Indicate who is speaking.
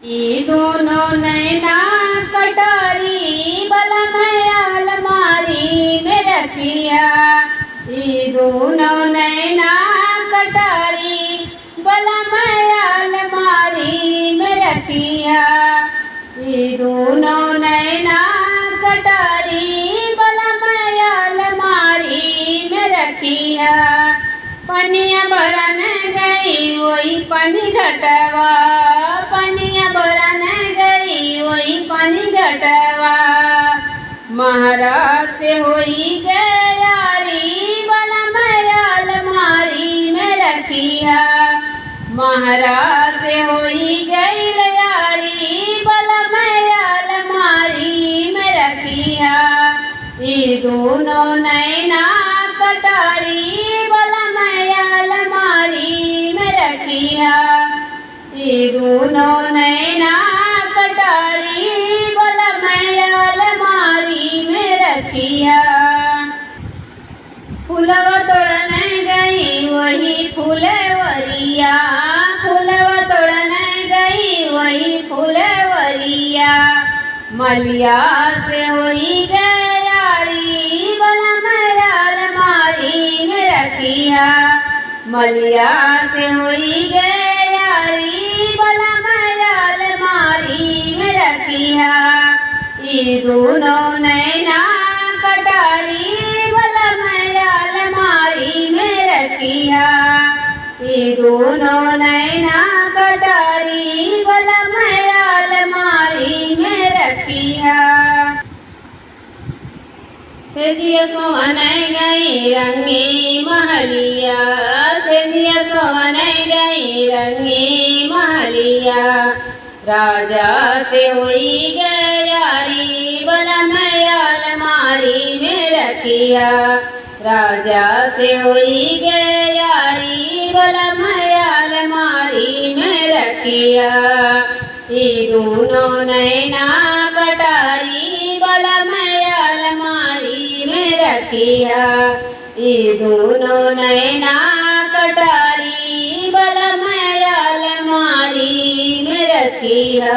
Speaker 1: ये दोनों नैना कटारी बलमया अलमारी में रखिया। ये दोनों नैना कटारी बलमया अलमारी में रखिया। ये दोनों नैना कटारी बलमया अलमारी में रखिया। पनिया बरन गई वही पानी घटवा, पनिया बरन गई वही पानी घटवा। महाराष्ट्र होई गयारी बलमया अलमारी में रखिया। महाराष्ट्र होई गई यारी बलमया अलमारी में रखिया। ये दोनों नैना कटारी बलमया अलमारी में रखिया। ये दोनों नैना कटारी बलमया अलमारी में रखिया। फूलवा तोड़ने गई वही फूलवरिया, फूलवा तोड़ने गई वही फूलवरिया। मलिया से होई गयारी बलमया अलमारी में रखिया। मलिया से होई गयारी बलमया अलमारी में रखिया। ये दोनों नैना कटारी बलमया अलमारी में रखिया। ये दोनों नैना कटारी बलमया अलमारी में रखिया। सेजिया सोवन गई रंगी महलिया, सेजिया सोवन गई रंगी महलिया। राजा से हुई गयारी बलमया अलमारी में रखिया। राजा से हुई गयारी बलमया अलमारी में रखिया। ये दोनों नैना कटारी बलमया अलमारी में रखिया। ये दोनों नैना कटारी बलमया अलमारी में रखिया।